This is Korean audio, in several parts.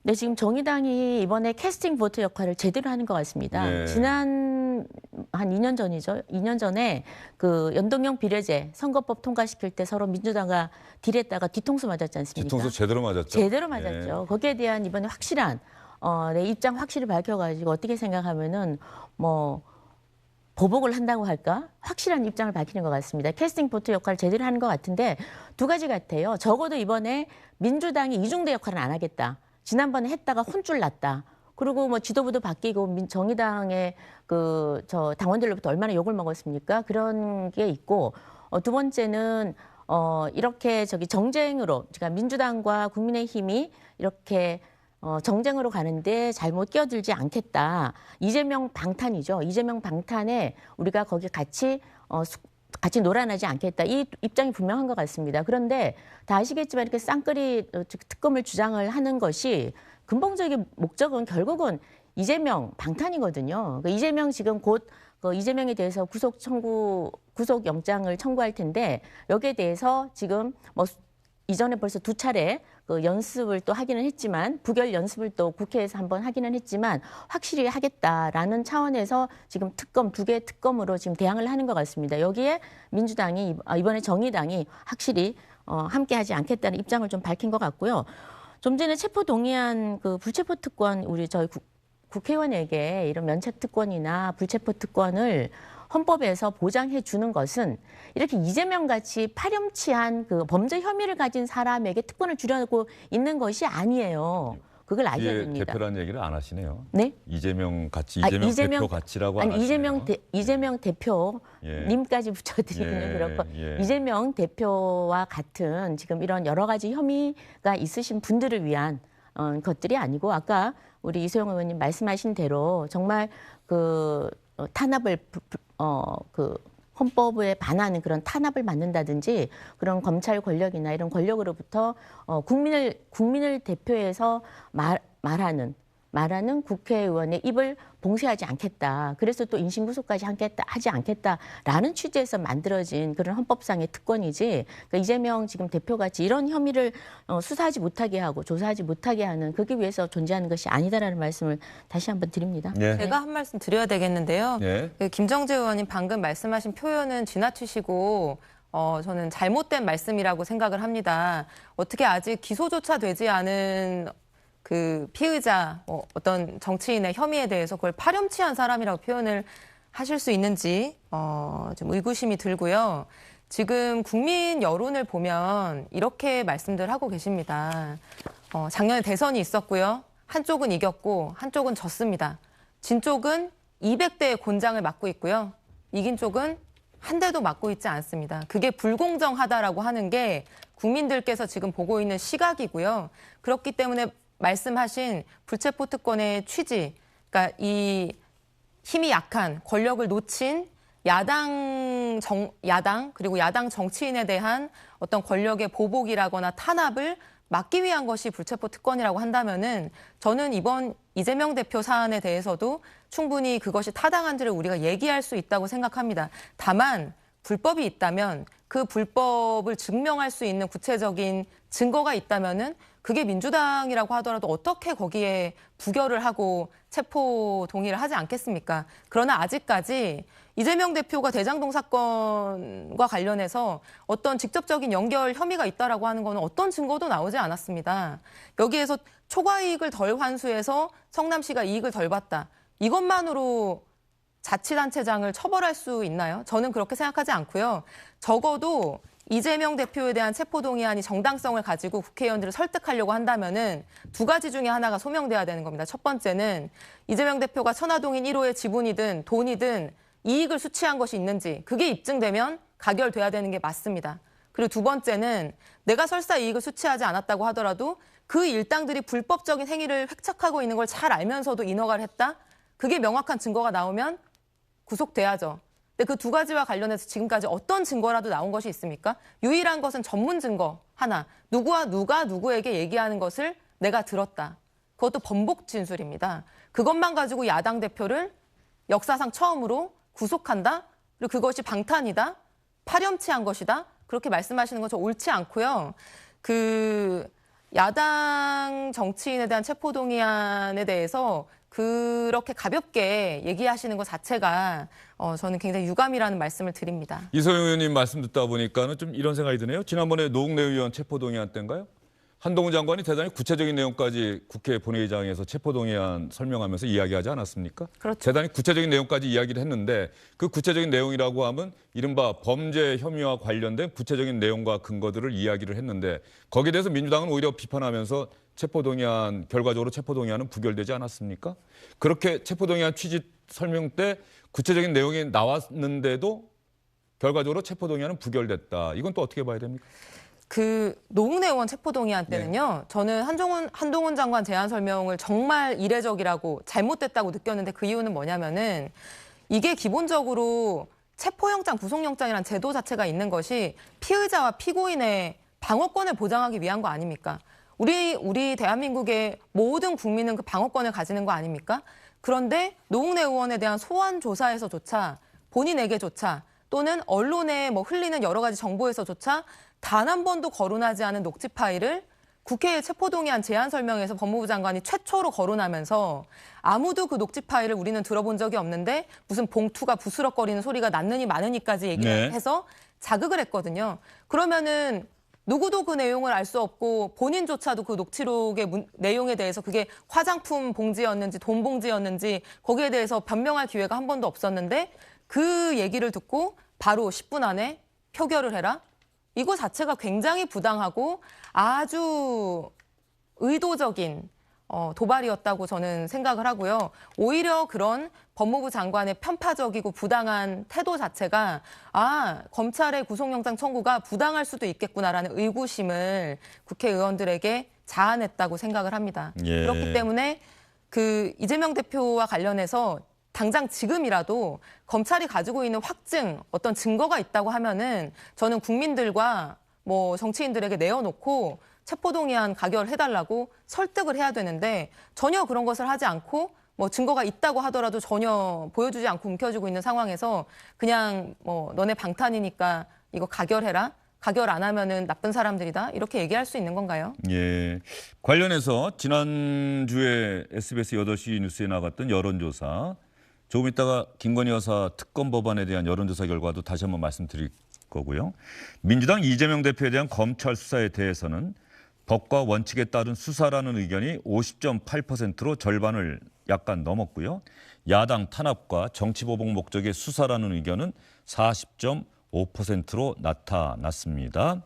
네, 지금 정의당이 이번에 캐스팅 보트 역할을 제대로 하는 것 같습니다. 네. 지난 한 2년 전이죠. 2년 전에 그 연동형 비례제 선거법 통과시킬 때 서로 민주당과 딜했다가 뒤통수 맞았지 않습니까? 뒤통수 제대로 맞았죠. 제대로 맞았죠. 거기에 대한 이번에 확실한 내 입장 확실히 밝혀가지고 어떻게 생각하면은 뭐 보복을 한다고 할까? 확실한 입장을 밝히는 것 같습니다. 캐스팅 보트 역할을 제대로 하는 것 같은데 두 가지 같아요. 적어도 이번에 민주당이 이중대 역할은 안 하겠다. 지난번에 했다가 혼쭐 났다. 그리고 뭐 지도부도 바뀌고 정의당의 저 당원들로부터 얼마나 욕을 먹었습니까? 그런 게 있고 두 번째는 이렇게 정쟁으로 그러니까 민주당과 국민의힘이 이렇게 정쟁으로 가는데 잘못 끼어들지 않겠다. 이재명 방탄이죠. 이재명 방탄에 우리가 거기 같이 놀아나지 않겠다. 이 입장이 분명한 것 같습니다. 그런데 다 아시겠지만 이렇게 쌍끌이 특검을 주장을 하는 것이 근본적인 목적은 결국은 이재명 방탄이거든요. 이재명 지금 곧 이재명에 대해서 구속영장을 청구할 텐데 여기에 대해서 지금 뭐 이전에 벌써 두 차례 연습을 또 하기는 했지만 부결 연습을 또 국회에서 한번 하기는 했지만 확실히 하겠다라는 차원에서 지금 두 개 특검으로 지금 대항을 하는 것 같습니다. 여기에 민주당이 이번에 정의당이 확실히 함께하지 않겠다는 입장을 좀 밝힌 것 같고요. 좀 전에 체포 동의안 불체포 특권 저희 국회의원에게 이런 면책 특권이나 불체포 특권을 헌법에서 보장해 주는 것은 이렇게 이재명 같이 파렴치한 범죄 혐의를 가진 사람에게 특권을 주려고 있는 것이 아니에요. 그걸 아셔야 됩니다. 대표란 얘기를 안 하시네요. 네? 이재명 대표 같이라고 안 하시네요. 이재명 대표님까지 붙여드리면 그렇고 이재명 대표와 같은 지금 이런 여러 가지 혐의가 있으신 분들을 위한 것들이 아니고 아까 우리 이소영 의원님 말씀하신 대로 정말 탄압을 헌법에 반하는 그런 탄압을 받는다든지 그런 검찰 권력이나 이런 권력으로부터 국민을 대표해서 말하는 국회의원의 입을 봉쇄하지 않겠다. 그래서 또 인신구속까지 하지 않겠다라는 취지에서 만들어진 그런 헌법상의 특권이지 그러니까 이재명 지금 대표같이 이런 혐의를 수사하지 못하게 하고 조사하지 못하게 하는 그게 위해서 존재하는 것이 아니다라는 말씀을 다시 한번 드립니다. 네. 제가 한 말씀 드려야 되겠는데요. 네. 김정재 의원님 방금 말씀하신 표현은 지나치시고 저는 잘못된 말씀이라고 생각을 합니다. 어떻게 아직 기소조차 되지 않은 피의자 어떤 정치인의 혐의에 대해서 그걸 파렴치한 사람이라고 표현을 하실 수 있는지 좀 의구심이 들고요. 지금 국민 여론을 보면 이렇게 말씀들 하고 계십니다. 작년에 대선이 있었고요. 한쪽은 이겼고 한쪽은 졌습니다. 진 쪽은 200대의 곤장을 맞고 있고요. 이긴 쪽은 한 대도 맞고 있지 않습니다. 그게 불공정하다라고 하는 게 국민들께서 지금 보고 있는 시각이고요. 그렇기 때문에 말씀하신 불체포 특권의 취지, 그러니까 이 힘이 약한 권력을 놓친 야당 그리고 야당 정치인에 대한 어떤 권력의 보복이라거나 탄압을 막기 위한 것이 불체포 특권이라고 한다면은 저는 이번 이재명 대표 사안에 대해서도 충분히 그것이 타당한지를 우리가 얘기할 수 있다고 생각합니다. 다만 불법이 있다면 그 불법을 증명할 수 있는 구체적인 증거가 있다면은 그게 민주당이라고 하더라도 어떻게 거기에 부결을 하고 체포 동의를 하지 않겠습니까? 그러나 아직까지 이재명 대표가 대장동 사건과 관련해서 어떤 직접적인 연결 혐의가 있다라고 하는 거는 어떤 증거도 나오지 않았습니다. 여기에서 초과 이익을 덜 환수해서 성남시가 이익을 덜 봤다. 이것만으로 자치단체장을 처벌할 수 있나요? 저는 그렇게 생각하지 않고요. 적어도 이재명 대표에 대한 체포동의안이 정당성을 가지고 국회의원들을 설득하려고 한다면은 두 가지 중에 하나가 소명돼야 되는 겁니다. 첫 번째는 이재명 대표가 천화동인 1호의 지분이든 돈이든 이익을 수취한 것이 있는지 그게 입증되면 가결돼야 되는 게 맞습니다. 그리고 두 번째는 내가 설사 이익을 수취하지 않았다고 하더라도 그 일당들이 불법적인 행위를 획책하고 있는 걸 잘 알면서도 인허가를 했다? 그게 명확한 증거가 나오면 구속돼야죠. 근데 그 두 가지와 관련해서 지금까지 어떤 증거라도 나온 것이 있습니까? 유일한 것은 전문 증거 하나. 누가 누구에게 얘기하는 것을 내가 들었다. 그것도 번복 진술입니다. 그것만 가지고 야당 대표를 역사상 처음으로 구속한다? 그리고 그것이 방탄이다? 파렴치한 것이다? 그렇게 말씀하시는 건 저 옳지 않고요. 야당 정치인에 대한 체포동의안에 대해서 그렇게 가볍게 얘기하시는 것 자체가 저는 굉장히 유감이라는 말씀을 드립니다. 이소영 의원님 말씀 듣다 보니까는 좀 이런 생각이 드네요. 지난번에 노웅래 의원 체포동의안 때인가요? 한동훈 장관이 대단히 구체적인 내용까지 국회 본회의장에서 체포동의안 설명하면서 이야기하지 않았습니까? 그렇죠. 대단히 구체적인 내용까지 이야기를 했는데 그 구체적인 내용이라고 하면 이른바 범죄 혐의와 관련된 구체적인 내용과 근거들을 이야기를 했는데 거기에 대해서 민주당은 오히려 비판하면서 체포동의안 결과적으로 체포동의안은 부결되지 않았습니까? 그렇게 체포동의안 취지 설명 때 구체적인 내용이 나왔는데도 결과적으로 체포동의안은 부결됐다. 이건 또 어떻게 봐야 됩니까? 그 노웅래 의원 체포동의안 때는요. 저는 한동훈 장관 제안 설명을 정말 이례적이라고 잘못됐다고 느꼈는데 그 이유는 뭐냐면은 이게 기본적으로 체포영장, 구속영장이라는 제도 자체가 있는 것이 피의자와 피고인의 방어권을 보장하기 위한 거 아닙니까? 우리 대한민국의 모든 국민은 그 방어권을 가지는 거 아닙니까? 그런데 노웅래 의원에 대한 소환 조사에서조차 본인에게조차 또는 언론에 뭐 흘리는 여러 가지 정보에서조차 단 한 번도 거론하지 않은 녹취 파일을 국회의 체포동의안 제안 설명에서 법무부 장관이 최초로 거론하면서 아무도 그 녹취 파일을 우리는 들어본 적이 없는데 무슨 봉투가 부스럭거리는 소리가 났느니 마느니까지 얘기를 해서 자극을 했거든요. 그러면은 누구도 그 내용을 알 수 없고 본인조차도 그 녹취록의 내용에 대해서 그게 화장품 봉지였는지 돈 봉지였는지 거기에 대해서 변명할 기회가 한 번도 없었는데 그 얘기를 듣고 바로 10분 안에 표결을 해라? 이거 자체가 굉장히 부당하고 아주 의도적인 도발이었다고 저는 생각을 하고요. 오히려 그런 법무부 장관의 편파적이고 부당한 태도 자체가 검찰의 구속영장 청구가 부당할 수도 있겠구나라는 의구심을 국회의원들에게 자아냈다고 생각을 합니다. 예. 그렇기 때문에 그 이재명 대표와 관련해서 당장 지금이라도 검찰이 가지고 있는 확증, 어떤 증거가 있다고 하면은 저는 국민들과 뭐 정치인들에게 내어놓고 체포동의안 가결해달라고 설득을 해야 되는데 전혀 그런 것을 하지 않고 뭐 증거가 있다고 하더라도 전혀 보여주지 않고 움켜쥐고 있는 상황에서 그냥 뭐 너네 방탄이니까 이거 가결해라. 가결 안 하면은 나쁜 사람들이다. 이렇게 얘기할 수 있는 건가요? 예. 관련해서 지난주에 SBS 8시 뉴스에 나갔던 여론조사 조금 있다가 김건희 여사 특검 법안에 대한 여론조사 결과도 다시 한번 말씀드릴 거고요. 민주당 이재명 대표에 대한 검찰 수사에 대해서는 법과 원칙에 따른 수사라는 의견이 50.8%로 절반을 약간 넘었고요. 야당 탄압과 정치보복 목적의 수사라는 의견은 40.5%로 나타났습니다.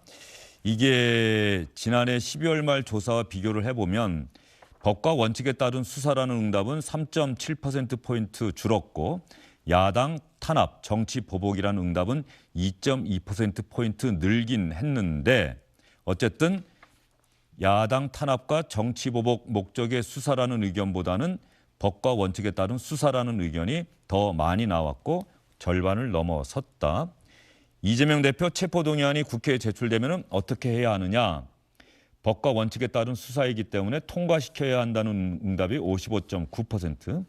이게 지난해 12월 말 조사와 비교를 해보면 법과 원칙에 따른 수사라는 응답은 3.7%포인트 줄었고 야당 탄압, 정치 보복이라는 응답은 2.2%포인트 늘긴 했는데 어쨌든 야당 탄압과 정치 보복 목적의 수사라는 의견보다는 법과 원칙에 따른 수사라는 의견이 더 많이 나왔고 절반을 넘어섰다. 이재명 대표 체포동의안이 국회에 제출되면 어떻게 해야 하느냐. 법과 원칙에 따른 수사이기 때문에 통과시켜야 한다는 응답이 55.9%,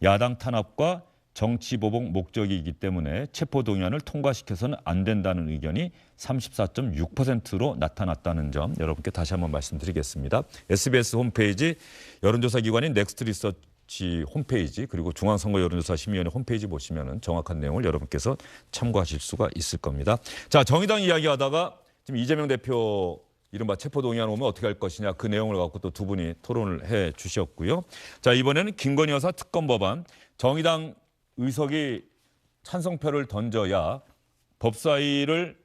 야당 탄압과 정치 보복 목적이기 때문에 체포동의안을 통과시켜서는 안 된다는 의견이 34.6%로 나타났다는 점 여러분께 다시 한번 말씀드리겠습니다. SBS 홈페이지 여론조사 기관인 넥스트리서치 홈페이지 그리고 중앙선거 여론조사심의위원회 홈페이지 보시면 정확한 내용을 여러분께서 참고하실 수가 있을 겁니다. 자, 정의당 이야기하다가 지금 이재명 대표 이른바 체포동의안 오면 어떻게 할 것이냐 그 내용을 갖고 또 두 분이 토론을 해 주셨고요. 자, 이번에는 김건희 여사 특검 법안 정의당 의석이 찬성표를 던져야 법사위를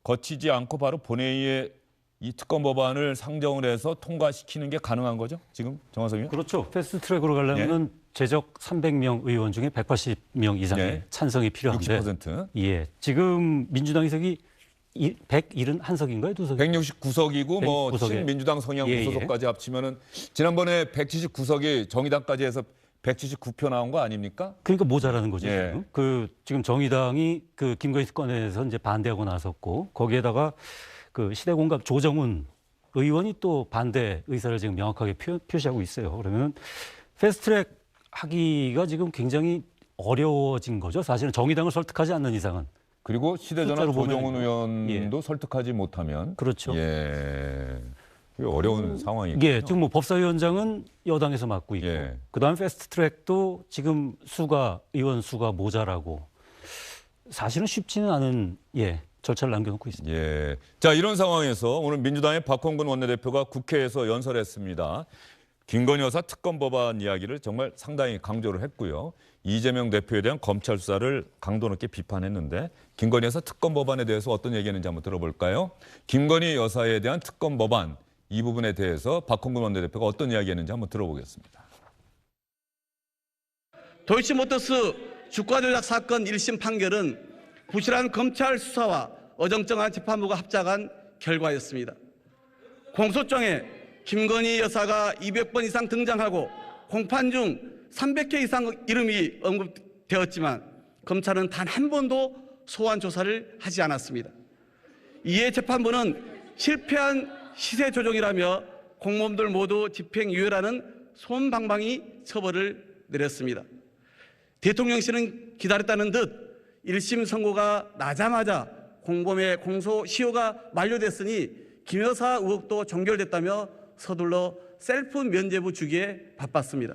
거치지 않고 바로 본회의에 이 특검 법안을 상정을 해서 통과시키는 게 가능한 거죠? 지금 정화석 의원? 그렇죠. 패스트트랙으로 가려면 제적 300명 의원 중에 180명 이상의 찬성이 필요한데 60%. 예. 지금 민주당 의석이 171석인가요? 2석? 169석이고 뭐 169석에. 친민주당 성향 무소속까지 합치면은 지난번에 179석이 정의당까지 해서 179표 나온 거 아닙니까? 그러니까 모자라는 거죠. 예. 지금 정의당이 그 김건희 특검에서 이제 반대하고 나섰고 거기에다가 그 시대공감 조정훈 의원이 또 반대 의사를 지금 명확하게 표시하고 있어요. 그러면 패스트트랙 하기가 지금 굉장히 어려워진 거죠. 사실은 정의당을 설득하지 않는 이상은. 그리고 시대전환 숫자로 조정훈 보면요. 의원도 설득하지 못하면 그렇죠. 예. 이게 어려운 상황이에요. 이게 지금 뭐 법사위원장은 여당에서 맡고 있고, 예. 그다음 패스트트랙도 지금 의원 수가 모자라고 사실은 쉽지는 않은 절차를 남겨놓고 있습니다. 예. 자, 이런 상황에서 오늘 민주당의 박홍근 원내대표가 국회에서 연설했습니다. 김건희 여사 특검 법안 이야기를 정말 상당히 강조를 했고요. 이재명 대표에 대한 검찰 수사를 강도 높게 비판했는데 김건희 여사 특검 법안에 대해서 어떤 얘기했는지 한번 들어볼까요? 김건희 여사에 대한 특검 법안 이 부분에 대해서 박홍근 원내대표가 어떤 이야기했는지 한번 들어보겠습니다. 도이치모터스 주가 조작 사건 1심 판결은 부실한 검찰 수사와 어정쩡한 재판부가 합작한 결과였습니다. 공소장에 김건희 여사가 200번 이상 등장하고 공판 중 300회 이상 이름이 언급되었지만 검찰은 단 한 번도 소환 조사를 하지 않았습니다. 이에 재판부는 실패한 시세 조정이라며 공범들 모두 집행유예라는 솜방망이 처벌을 내렸습니다. 대통령실은 기다렸다는 듯 1심 선고가 나자마자 공범의 공소시효가 만료됐으니 김 여사 의혹도 종결됐다며 서둘러 셀프 면죄부 주기에 바빴습니다.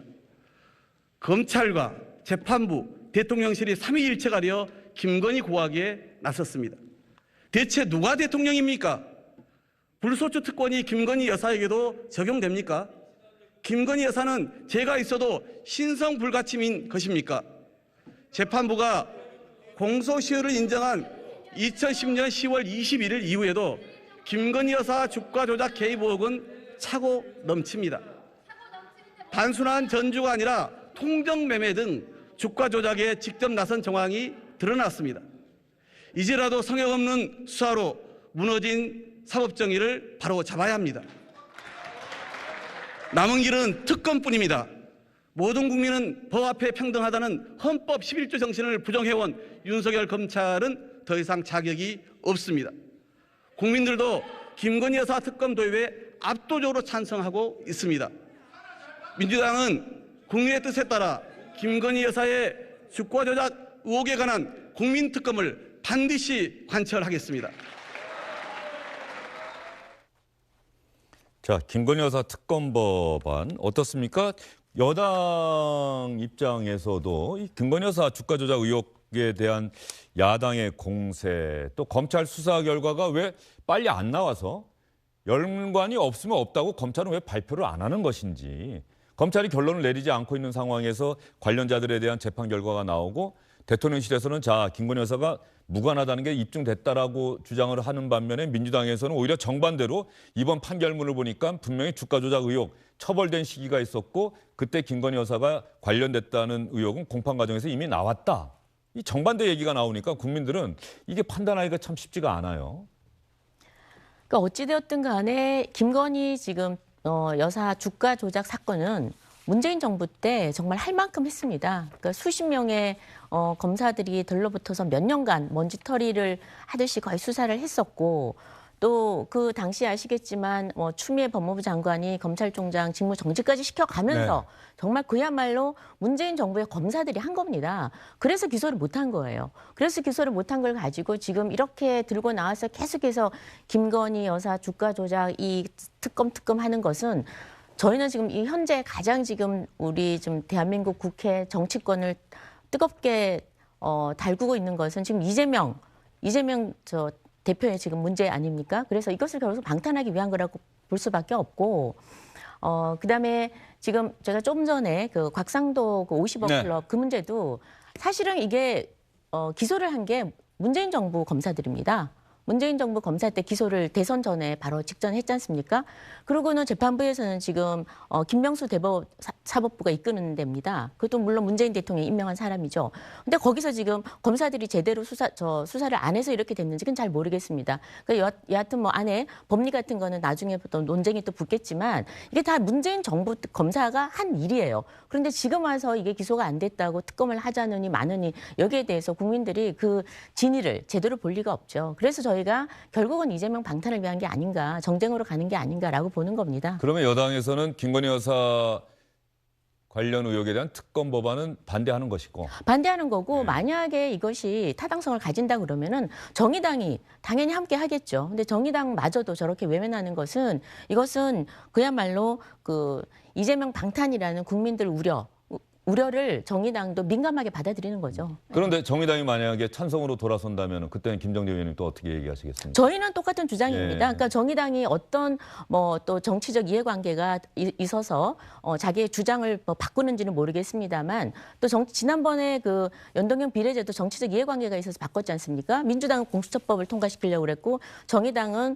검찰과 재판부, 대통령실이 삼위일체 가려 김건희 고하기에 나섰습니다. 대체 누가 대통령입니까? 불소추 특권이 김건희 여사에게도 적용됩니까? 김건희 여사는 죄가 있어도 신성불가침인 것입니까? 재판부가 공소시효를 인정한 2010년 10월 21일 이후에도 김건희 여사 주가 조작 개입 의혹은 차고 넘칩니다. 단순한 전주가 아니라 통정매매 등 주가 조작에 직접 나선 정황이 드러났습니다. 이제라도 성역 없는 수사로 무너진 사법정의를 바로 잡아야 합니다. 남은 길은 특검뿐입니다. 모든 국민은 법 앞에 평등하다는 헌법 11조 정신을 부정해온 윤석열 검찰은 더 이상 자격이 없습니다. 국민들도 김건희 여사 특검 도입에 압도적으로 찬성하고 있습니다. 민주당은 국민의 뜻에 따라 김건희 여사의 주가 조작 의혹에 관한 국민 특검을 반드시 관철하겠습니다. 자, 김건희 여사 특검 법안 어떻습니까? 여당 입장에서도 이 김건희 여사 주가 조작 의혹에 대한 야당의 공세, 또 검찰 수사 결과가 왜 빨리 안 나와서 연관이 없으면 없다고 검찰은 왜 발표를 안 하는 것인지, 검찰이 결론을 내리지 않고 있는 상황에서 관련자들에 대한 재판 결과가 나오고 대통령실에서는 자, 김건희 여사가 무관하다는 게 입증됐다라고 주장을 하는 반면에 민주당에서는 오히려 정반대로 이번 판결문을 보니까 분명히 주가 조작 의혹 처벌된 시기가 있었고 그때 김건희 여사가 관련됐다는 의혹은 공판 과정에서 이미 나왔다. 이 정반대 얘기가 나오니까 국민들은 이게 판단하기가 참 쉽지가 않아요. 그러니까 어찌되었든 간에 김건희 지금 여사 주가 조작 사건은 문재인 정부 때 정말 할 만큼 했습니다. 그러니까 수십 명의 검사들이 들러붙어서 몇 년간 먼지털이를 하듯이 거의 수사를 했었고, 또 그 당시 아시겠지만 추미애 법무부 장관이 검찰총장 직무 정지까지 시켜가면서 정말 그야말로 문재인 정부의 검사들이 한 겁니다. 그래서 기소를 못한 거예요. 그래서 기소를 못한 걸 가지고 지금 이렇게 들고 나와서 계속해서 김건희 여사 주가 조작 이 특검 하는 것은 저희는 지금 이 현재 가장 지금 우리 좀 대한민국 국회 정치권을 뜨겁게 달구고 있는 것은 지금 이재명 저 대표의 지금 문제 아닙니까? 그래서 이것을 결국 방탄하기 위한 거라고 볼 수밖에 없고, 그다음에 지금 제가 좀 전에 그 곽상도 그 50억 클럽 그 문제도 사실은 이게 기소를 한 게 문재인 정부 검사들입니다. 문재인 정부 검사 때 기소를 대선 전에 바로 직전에 했지 않습니까? 그러고는 재판부에서는 지금 김명수 사법부가 이끄는 데입니다. 그것도 물론 문재인 대통령이 임명한 사람이죠. 근데 거기서 지금 검사들이 제대로 수사를 안 해서 이렇게 됐는지 그건 잘 모르겠습니다. 그러니까 여하튼 뭐 안에 법리 같은 거는 나중에 또 논쟁이 또 붙겠지만 이게 다 문재인 정부 검사가 한 일이에요. 그런데 지금 와서 이게 기소가 안 됐다고 특검을 하자느니 마느니 여기에 대해서 국민들이 그 진위를 제대로 볼 리가 없죠. 그래서 저희가 결국은 이재명 방탄을 위한 게 아닌가, 정쟁으로 가는 게 아닌가라고 보는 겁니다. 그러면 여당에서는 김건희 여사 관련 의혹에 대한 특검 법안은 반대하는 것이고. 반대하는 거고 네. 만약에 이것이 타당성을 가진다 그러면은 정의당이 당연히 함께 하겠죠. 근데 정의당마저도 저렇게 외면하는 것은 이것은 그야말로 그 이재명 방탄이라는 국민들 우려를 정의당도 민감하게 받아들이는 거죠. 그런데 정의당이 만약에 찬성으로 돌아선다면 그때는 김정재 의원님 또 어떻게 얘기하시겠습니까? 저희는 똑같은 주장입니다. 예. 그러니까 정의당이 어떤 뭐 또 정치적 이해관계가 있어서 자기의 주장을 뭐 바꾸는지는 모르겠습니다만 또 지난번에 그 연동형 비례제도 정치적 이해관계가 있어서 바꿨지 않습니까? 민주당은 공수처법을 통과시키려고 그랬고 정의당은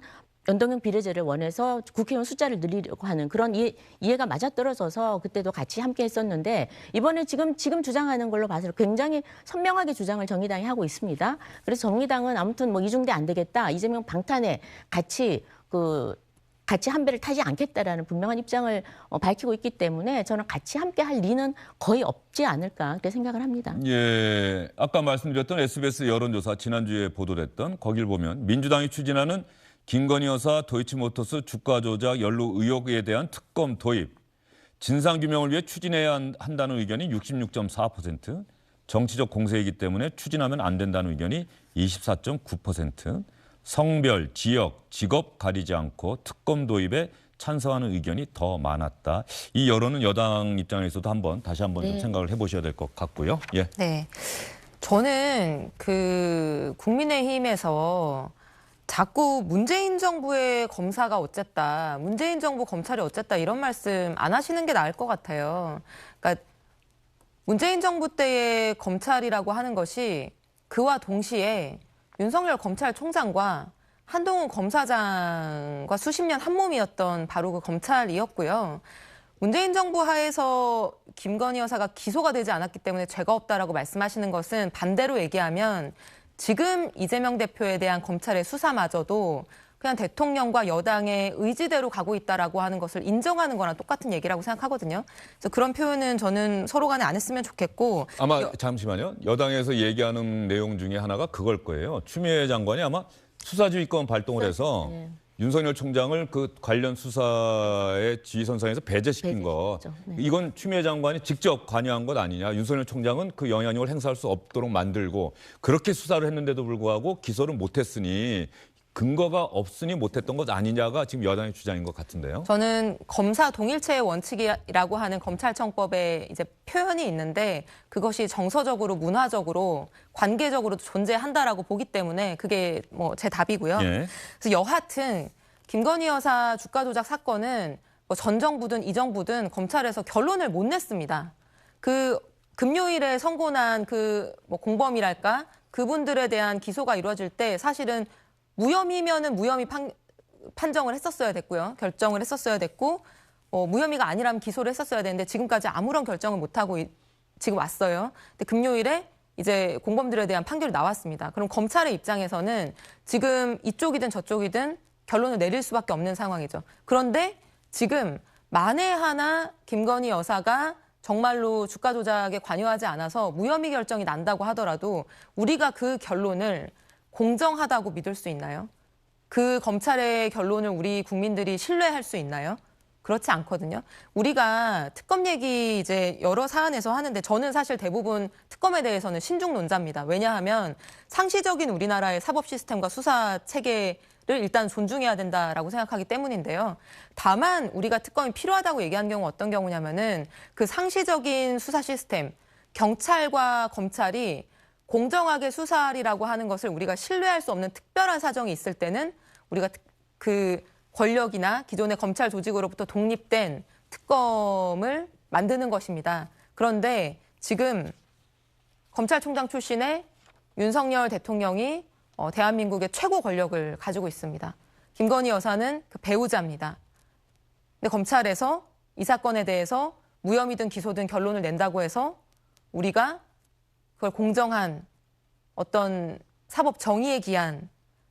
연동형 비례제를 원해서 국회의원 숫자를 늘리려고 하는 그런 이해가 맞아떨어져서 그때도 같이 함께 했었는데 이번에 지금 주장하는 걸로 봐서 굉장히 선명하게 주장을 정의당이 하고 있습니다. 그래서 정의당은 아무튼 뭐 이중대 안 되겠다. 이재명 방탄에 같이 한 배를 타지 않겠다라는 분명한 입장을 밝히고 있기 때문에 저는 같이 함께 할 리는 거의 없지 않을까 그렇게 생각을 합니다. 예, 아까 말씀드렸던 SBS 여론조사 지난주에 보도됐던 거길 보면 민주당이 추진하는 김건희 여사 도이치모터스 주가 조작 연루 의혹에 대한 특검 도입, 진상규명을 위해 추진해야 한다는 의견이 66.4%, 정치적 공세이기 때문에 추진하면 안 된다는 의견이 24.9%, 성별, 지역, 직업 가리지 않고 특검 도입에 찬성하는 의견이 더 많았다. 이 여론은 여당 입장에서도 다시 한번 좀 생각을 해보셔야 될 것 같고요. 예. 네. 저는 그 국민의힘에서 자꾸 문재인 정부의 검사가 어쨌다, 문재인 정부 검찰이 어쨌다 이런 말씀 안 하시는 게 나을 것 같아요. 그러니까 문재인 정부 때의 검찰이라고 하는 것이 그와 동시에 윤석열 검찰총장과 한동훈 검사장과 수십 년 한 몸이었던 바로 그 검찰이었고요. 문재인 정부 하에서 김건희 여사가 기소가 되지 않았기 때문에 죄가 없다라고 말씀하시는 것은 반대로 얘기하면 지금 이재명 대표에 대한 검찰의 수사마저도 그냥 대통령과 여당의 의지대로 가고 있다라고 하는 것을 인정하는 거랑 똑같은 얘기라고 생각하거든요. 그래서 그런 표현은 저는 서로 간에 안 했으면 좋겠고. 아마 잠시만요. 여당에서 얘기하는 내용 중에 하나가 그걸 거예요. 추미애 장관이 아마 수사지휘권 발동을 해서 네. 윤석열 총장을 그 관련 수사의 지휘선상에서 배제시킨 거. 네. 이건 추미애 장관이 직접 관여한 것 아니냐. 윤석열 총장은 그 영향력을 행사할 수 없도록 만들고 그렇게 수사를 했는데도 불구하고 기소를 못했으니 근거가 없으니 못했던 것 아니냐가 지금 여당의 주장인 것 같은데요. 저는 검사 동일체의 원칙이라고 하는 검찰청법에 이제 표현이 있는데 그것이 정서적으로, 문화적으로, 관계적으로 존재한다라고 보기 때문에 그게 뭐 제 답이고요. 예. 그래서 여하튼 김건희 여사 주가 조작 사건은 뭐 전 정부든 이 정부든 검찰에서 결론을 못 냈습니다. 그 금요일에 선고난 그 뭐 공범이랄까 그분들에 대한 기소가 이루어질 때 사실은 무혐의면은 무혐의 판정을 했었어야 됐고요. 결정을 했었어야 됐고 무혐의가 아니라면 기소를 했었어야 되는데 지금까지 아무런 결정을 못하고 지금 왔어요. 근데 금요일에 이제 공범들에 대한 판결이 나왔습니다. 그럼 검찰의 입장에서는 지금 이쪽이든 저쪽이든 결론을 내릴 수밖에 없는 상황이죠. 그런데 지금 만에 하나 김건희 여사가 정말로 주가 조작에 관여하지 않아서 무혐의 결정이 난다고 하더라도 우리가 그 결론을 공정하다고 믿을 수 있나요? 그 검찰의 결론을 우리 국민들이 신뢰할 수 있나요? 그렇지 않거든요. 우리가 특검 얘기 이제 여러 사안에서 하는데 저는 사실 대부분 특검에 대해서는 신중론자입니다. 왜냐하면 상시적인 우리나라의 사법 시스템과 수사 체계를 일단 존중해야 된다라고 생각하기 때문인데요. 다만 우리가 특검이 필요하다고 얘기하는 경우 어떤 경우냐면은 그 상시적인 수사 시스템, 경찰과 검찰이 공정하게 수사하리라고 하는 것을 우리가 신뢰할 수 없는 특별한 사정이 있을 때는 우리가 그 권력이나 기존의 검찰 조직으로부터 독립된 특검을 만드는 것입니다. 그런데 지금 검찰총장 출신의 윤석열 대통령이 대한민국의 최고 권력을 가지고 있습니다. 김건희 여사는 그 배우자입니다. 근데 검찰에서 이 사건에 대해서 무혐의든 기소든 결론을 낸다고 해서 우리가 그걸 공정한 어떤 사법 정의에 기한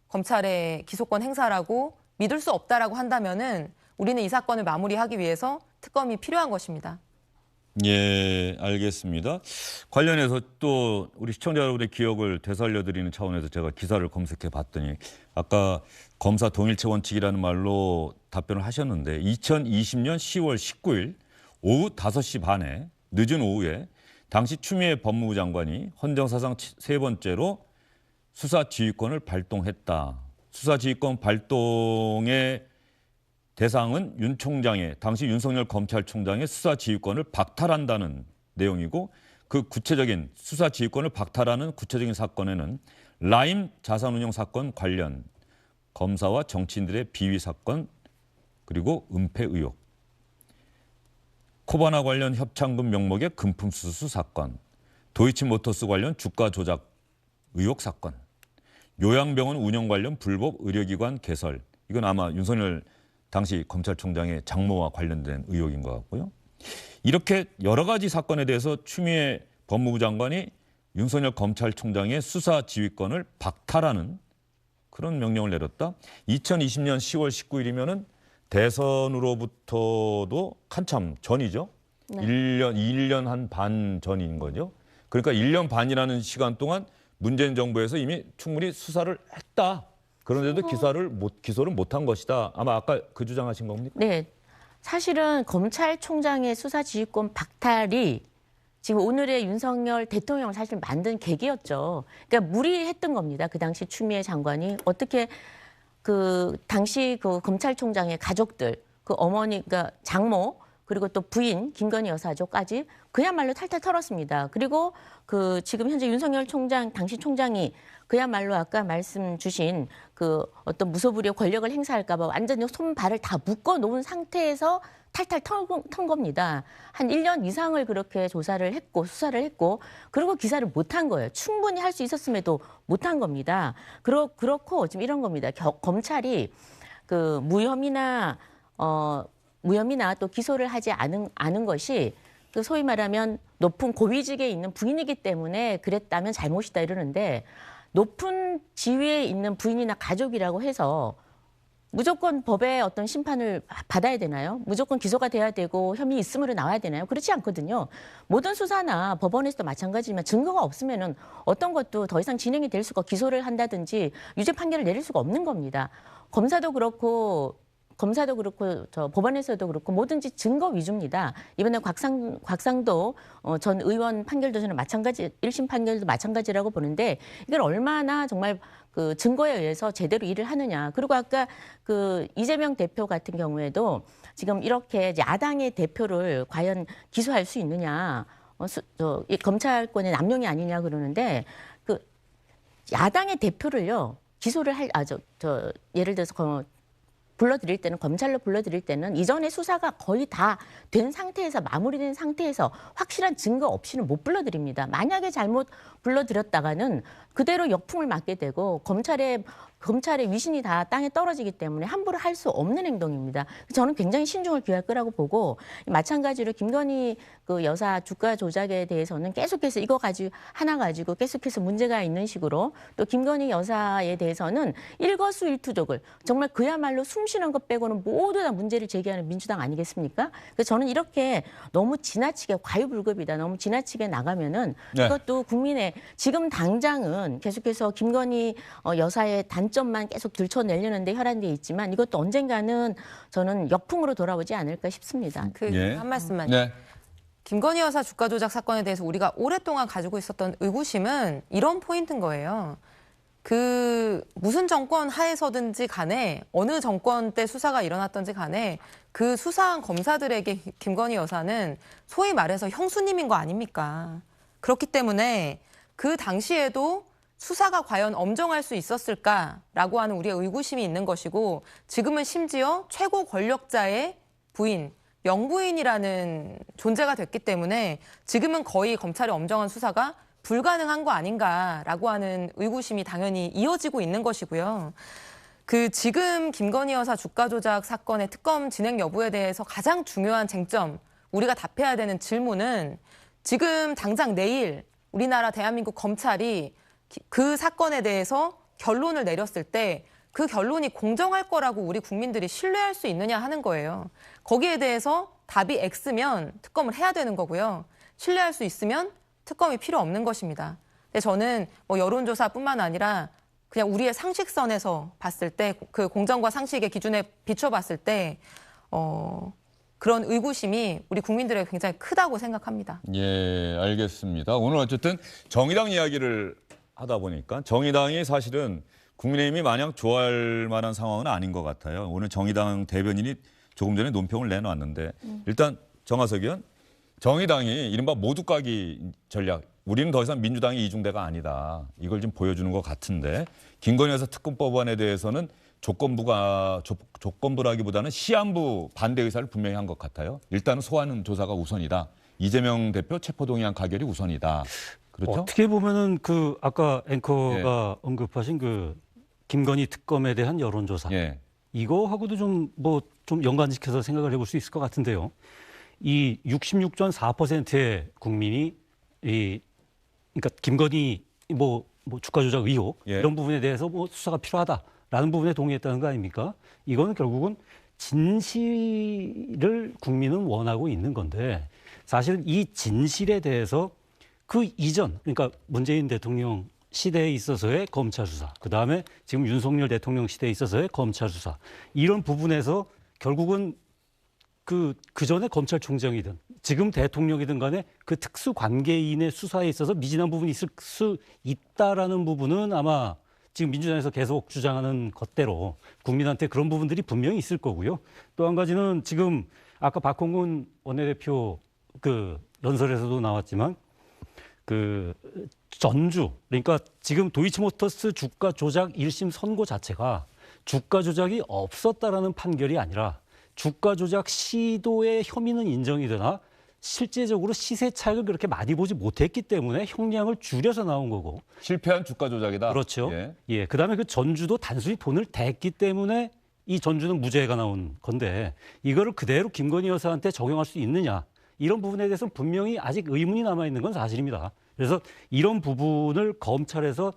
검찰의 기소권 행사라고 믿을 수 없다라고 한다면은 우리는 이 사건을 마무리하기 위해서 특검이 필요한 것입니다. 예, 알겠습니다. 관련해서 또 우리 시청자 여러분의 기억을 되살려드리는 차원에서 제가 기사를 검색해 봤더니 아까 검사 동일체 원칙이라는 말로 답변을 하셨는데 2020년 10월 19일 오후 5시 반에 늦은 오후에 당시 추미애 법무부 장관이 헌정사상 세 번째로 수사 지휘권을 발동했다. 수사 지휘권 발동의 대상은 윤 총장의 당시 윤석열 검찰총장의 수사 지휘권을 박탈한다는 내용이고 그 구체적인 수사 지휘권을 박탈하는 구체적인 사건에는 라임 자산운용 사건 관련 검사와 정치인들의 비위 사건 그리고 은폐 의혹, 코바나 관련 협찬금 명목의 금품수수 사건, 도이치모터스 관련 주가 조작 의혹 사건, 요양병원 운영 관련 불법 의료기관 개설, 이건 아마 윤석열 당시 검찰총장의 장모와 관련된 의혹인 것 같고요. 이렇게 여러 가지 사건에 대해서 추미애 법무부 장관이 윤석열 검찰총장의 수사 지휘권을 박탈하는 그런 명령을 내렸다. 2020년 10월 19일이면은 대선으로부터도 한참 전이죠. 네. 1년 한 반 전인 거죠. 그러니까 1년 반이라는 시간 동안 문재인 정부에서 이미 충분히 수사를 했다. 그런데도 기소를 못한 것이다. 아마 아까 그 주장하신 겁니까? 네. 사실은 검찰총장의 수사지휘권 박탈이 지금 오늘의 윤석열 대통령을 사실 만든 계기였죠. 그러니까 무리했던 겁니다. 그 당시 추미애 장관이 어떻게 그 당시 그 검찰총장의 가족들, 그 어머니, 그러니까 장모, 그리고 또 부인 김건희 여사죠까지 그야말로 탈탈 털었습니다. 그리고 그 지금 현재 윤석열 총장, 당시 총장이 그야말로 아까 말씀 주신 그 어떤 무소불위의 권력을 행사할까 봐 완전히 손발을 다 묶어 놓은 상태에서 탈탈 턴 겁니다. 한 1년 이상을 그렇게 조사를 했고 수사를 했고 그리고 기사를 못한 거예요. 충분히 할 수 있었음에도 못한 겁니다. 그렇고 지금 이런 겁니다. 검찰이 그 무혐의나 또 기소를 하지 않은 것이 그 소위 말하면 높은 고위직에 있는 부인이기 때문에 그랬다면 잘못이다 이러는데 높은 지위에 있는 부인이나 가족이라고 해서 무조건 법의 어떤 심판을 받아야 되나요? 무조건 기소가 돼야 되고 혐의 있음으로 나와야 되나요? 그렇지 않거든요. 모든 수사나 법원에서도 마찬가지지만 증거가 없으면은 어떤 것도 더 이상 진행이 될 수가 기소를 한다든지 유죄 판결을 내릴 수가 없는 겁니다. 검사도 그렇고 저 법원에서도 그렇고 뭐든지 증거 위주입니다. 이번에 곽상도 전 의원 판결도 저는 마찬가지 1심 판결도 마찬가지라고 보는데 이걸 얼마나 정말 그 증거에 의해서 제대로 일을 하느냐. 그리고 아까 그 이재명 대표 같은 경우에도 지금 이렇게 야당의 대표를 과연 기소할 수 있느냐. 이 검찰권의 남용이 아니냐 그러는데 그 야당의 대표를요 기소를 예를 들어서 불러드릴 때는 검찰로 불러드릴 때는 이전에 수사가 거의 다 된 상태에서 마무리된 상태에서 확실한 증거 없이는 못 불러드립니다. 만약에 잘못 불러드렸다가는 그대로 역풍을 맞게 되고 검찰의 위신이 다 땅에 떨어지기 때문에 함부로 할 수 없는 행동입니다. 저는 굉장히 신중을 기할 거라고 보고 마찬가지로 김건희 그 여사 주가 조작에 대해서는 계속해서 이거 가지고 계속해서 문제가 있는 식으로 또 김건희 여사에 대해서는 일거수일투족을 정말 그야말로 숨쉬는 것 빼고는 모두 다 문제를 제기하는 민주당 아니겠습니까? 그래서 저는 이렇게 너무 지나치게 과유불급이다. 너무 지나치게 나가면은 네. 이것도 국민의 지금 당장은 계속해서 김건희 여사의 단점만 계속 들춰내려는데 혈안돼 있지만 이것도 언젠가는 저는 역풍으로 돌아오지 않을까 싶습니다. 예. 한 말씀만. 네. 김건희 여사 주가 조작 사건에 대해서 우리가 오랫동안 가지고 있었던 의구심은 이런 포인트인 거예요. 그 무슨 정권 하에서든지 간에 어느 정권 때 수사가 일어났던지 간에 그 수사한 검사들에게 김건희 여사는 소위 말해서 형수님인 거 아닙니까? 그렇기 때문에 그 당시에도 수사가 과연 엄정할 수 있었을까라고 하는 우리의 의구심이 있는 것이고 지금은 심지어 최고 권력자의 부인, 영부인이라는 존재가 됐기 때문에 지금은 거의 검찰의 엄정한 수사가 불가능한 거 아닌가라고 하는 의구심이 당연히 이어지고 있는 것이고요. 그 지금 김건희 여사 주가 조작 사건의 특검 진행 여부에 대해서 가장 중요한 쟁점, 우리가 답해야 되는 질문은 지금 당장 내일 우리나라 대한민국 검찰이 그 사건에 대해서 결론을 내렸을 때 그 결론이 공정할 거라고 우리 국민들이 신뢰할 수 있느냐 하는 거예요. 거기에 대해서 답이 X면 특검을 해야 되는 거고요. 신뢰할 수 있으면 특검이 필요 없는 것입니다. 근데 저는 뭐 여론조사뿐만 아니라 그냥 우리의 상식선에서 봤을 때 그 공정과 상식의 기준에 비춰봤을 때 그런 의구심이 우리 국민들에게 굉장히 크다고 생각합니다. 예, 알겠습니다. 오늘 어쨌든 정의당 이야기를 하다 보니까 정의당이 사실은 국민의힘이 마냥 좋아할 만한 상황은 아닌 것 같아요. 오늘 정의당 대변인이 조금 전에 논평을 내놨는데 일단 정하석 의원, 정의당이 이른바 모두 까기 전략, 우리는 더 이상 민주당이 이중대가 아니다. 이걸 좀 보여주는 것 같은데 김건희 여사 특검 법안에 대해서는 조건부라기보다는 시한부 반대 의사를 분명히 한 것 같아요. 일단은 소환 조사가 우선이다. 이재명 대표 체포동의안 가결이 우선이다. 그렇죠? 어떻게 보면은 그 아까 앵커가 언급하신 그 김건희 특검에 대한 여론조사 예. 이거하고도 좀 연관시켜서 생각을 해볼 수 있을 것 같은데요. 이 66.4%의 국민이 그러니까 김건희 뭐 주가 조작 의혹 예. 이런 부분에 대해서 뭐 수사가 필요하다라는 부분에 동의했다는 거 아닙니까? 이거는 결국은 진실을 국민은 원하고 있는 건데 사실은 이 진실에 대해서 그 이전 그러니까 문재인 대통령 시대에 있어서의 검찰 수사, 그 다음에 지금 윤석열 대통령 시대에 있어서의 검찰 수사 이런 부분에서 결국은 그 전에 검찰총장이든 지금 대통령이든 간에 그 특수 관계인의 수사에 있어서 미진한 부분이 있을 수 있다라는 부분은 아마 지금 민주당에서 계속 주장하는 것대로 국민한테 그런 부분들이 분명히 있을 거고요. 또 한 가지는 지금 아까 박홍근 원내대표 그 연설에서도 나왔지만 그 전주 그러니까 지금 도이치모터스 주가 조작 1심 선고 자체가 주가 조작이 없었다라는 판결이 아니라 주가 조작 시도의 혐의는 인정이 되나 실제적으로 시세 차익을 그렇게 많이 보지 못했기 때문에 형량을 줄여서 나온 거고 실패한 주가 조작이다. 그렇죠. 예. 예. 그다음에 그 전주도 단순히 돈을 댔기 때문에 이 전주는 무죄가 나온 건데 이거를 그대로 김건희 여사한테 적용할 수 있느냐 이런 부분에 대해서는 분명히 아직 의문이 남아 있는 건 사실입니다. 그래서 이런 부분을 검찰에서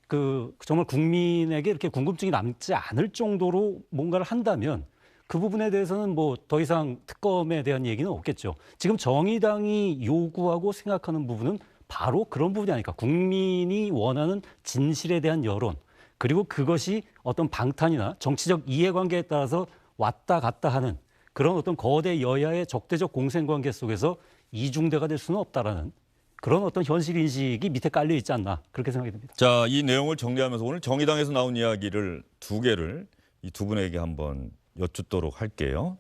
그 정말 국민에게 이렇게 궁금증이 남지 않을 정도로 뭔가를 한다면 그 부분에 대해서는 뭐 더 이상 특검에 대한 얘기는 없겠죠. 지금 정의당이 요구하고 생각하는 부분은 바로 그런 부분이 아닐까. 국민이 원하는 진실에 대한 여론 그리고 그것이 어떤 방탄이나 정치적 이해관계에 따라서 왔다 갔다 하는 그런 어떤 거대 여야의 적대적 공생관계 속에서 이중대가 될 수는 없다라는 그런 어떤 현실 인식이 밑에 깔려 있지 않나 그렇게 생각이 듭니다. 자, 이 내용을 정리하면서 오늘 정의당에서 나온 이야기를 두 개를 이 두 분에게 한번 여쭙도록 할게요.